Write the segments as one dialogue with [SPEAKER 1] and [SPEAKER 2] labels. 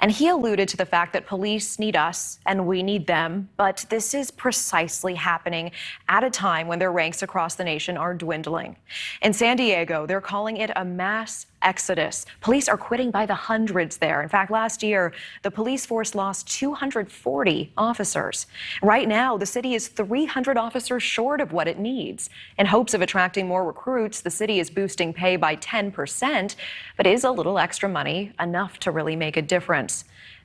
[SPEAKER 1] And he alluded to the fact that police need us and we need them, but this is precisely happening at a time when their ranks across the nation are dwindling. In San Diego, they're calling it a mass exodus. Police are quitting by the hundreds there. In fact, last year, the police force lost 240 officers. Right now, the city is 300 officers short of what it needs. In hopes of attracting more recruits, the city is boosting pay by 10%, but is a little extra money enough to really make a difference?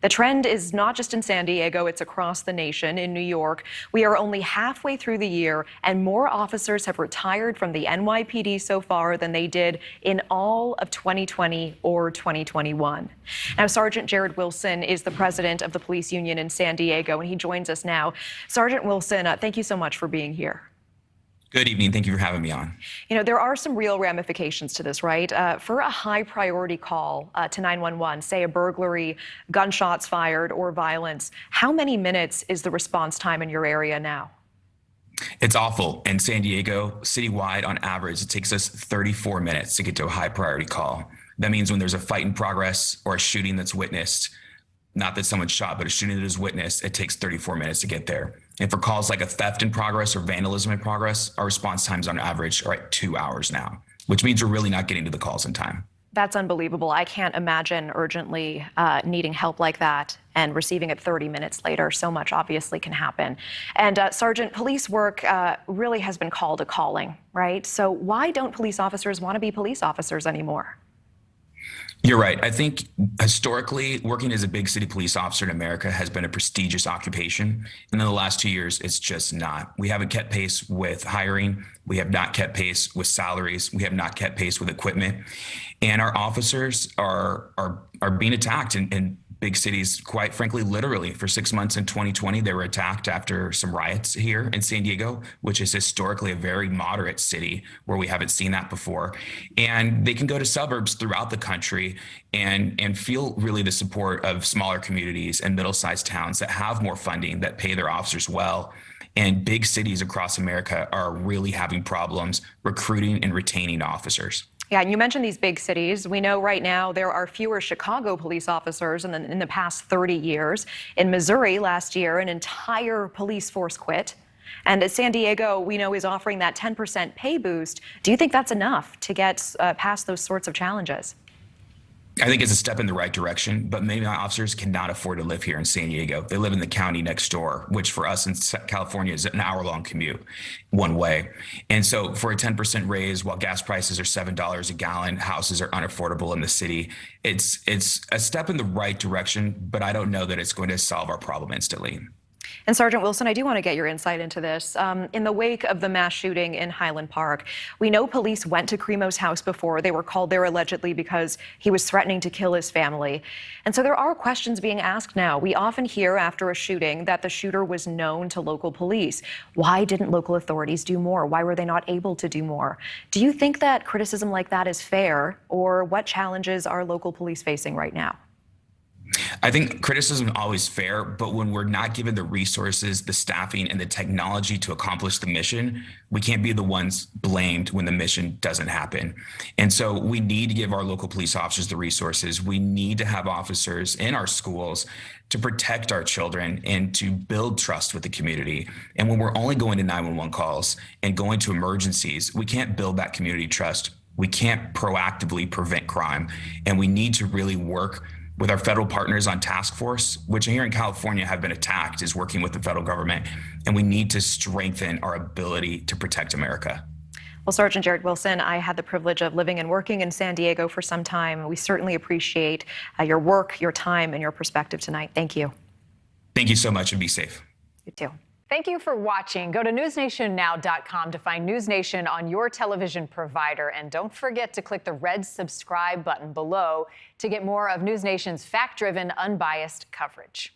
[SPEAKER 1] The trend is not just in San Diego, it's across the nation. In New York, we are only halfway through the year, and more officers have retired from the NYPD so far than they did in all of 2020 or 2021. Now, Sergeant Jared Wilson is the president of the police union in San Diego, and he joins us now. Sergeant Wilson, thank you so much for being here.
[SPEAKER 2] Good evening. Thank you for having me on.
[SPEAKER 1] You know, there are some real ramifications to this, right? For a high priority call to 911, say a burglary, gunshots fired, or violence, how many minutes is the response time in your area now?
[SPEAKER 2] It's awful. In San Diego, citywide, on average, it takes us 34 minutes to get to a high priority call. That means when there's a fight in progress or a shooting that's witnessed, not that someone's shot, but a shooting that is witnessed, it takes 34 minutes to get there. And for calls like a theft in progress or vandalism in progress, our response times on average are at 2 hours now, which means we're really not getting to the calls in time.
[SPEAKER 1] That's unbelievable. I can't imagine urgently needing help like that and receiving it 30 minutes later. So much obviously can happen. And Sergeant, police work really has been called a calling, right? So why don't police officers want to be police officers anymore?
[SPEAKER 2] You're right. I think historically, working as a big city police officer in America has been a prestigious occupation. And in the last 2 years, it's just not. We haven't kept pace with hiring. We have not kept pace with salaries. We have not kept pace with equipment. And our officers are being attacked in big cities, quite frankly, literally. For 6 months in 2020, they were attacked after some riots here in San Diego, which is historically a very moderate city where we haven't seen that before. And they can go to suburbs throughout the country and feel really the support of smaller communities and middle-sized towns that have more funding, that pay their officers well. And big cities across America are really having problems recruiting and retaining officers.
[SPEAKER 1] Yeah, and you mentioned these big cities. We know right now there are fewer Chicago police officers than in the past 30 years. In Missouri last year, an entire police force quit. And San Diego, we know, is offering that 10% pay boost. Do you think that's enough to get past those sorts of challenges?
[SPEAKER 2] I think it's a step in the right direction, but many of my officers cannot afford to live here in San Diego. They live in the county next door, which for us in California is an hour-long commute one way. And so for a 10% raise, while gas prices are $7 a gallon, houses are unaffordable in the city. It's a step in the right direction, but I don't know that it's going to solve our problem instantly.
[SPEAKER 1] And Sergeant Wilson, I do want to get your insight into this. In the wake of the mass shooting in Highland Park, we know police went to Cremo's house before. They were called there allegedly because he was threatening to kill his family. And so there are questions being asked now. We often hear after a shooting that the shooter was known to local police. Why didn't local authorities do more? Why were they not able to do more? Do you think that criticism like that is fair, or what challenges are local police facing right now?
[SPEAKER 2] I think criticism is always fair, but when we're not given the resources, the staffing, and the technology to accomplish the mission, we can't be the ones blamed when the mission doesn't happen. And so we need to give our local police officers the resources. We need to have officers in our schools to protect our children and to build trust with the community. And when we're only going to 911 calls and going to emergencies, we can't build that community trust. We can't proactively prevent crime. And we need to really work with our federal partners on task force, which here in California have been attacked, is working with the federal government. And we need to strengthen our ability to protect America.
[SPEAKER 1] Well, Sergeant Jared Wilson, I had the privilege of living and working in San Diego for some time. We certainly appreciate your work, your time, and your perspective tonight. Thank you.
[SPEAKER 2] Thank you so much, and be safe.
[SPEAKER 1] You too.
[SPEAKER 3] Thank you for watching. Go to newsnationnow.com to find News Nation on your television provider. And don't forget to click the red subscribe button below to get more of News Nation's fact-driven, unbiased coverage.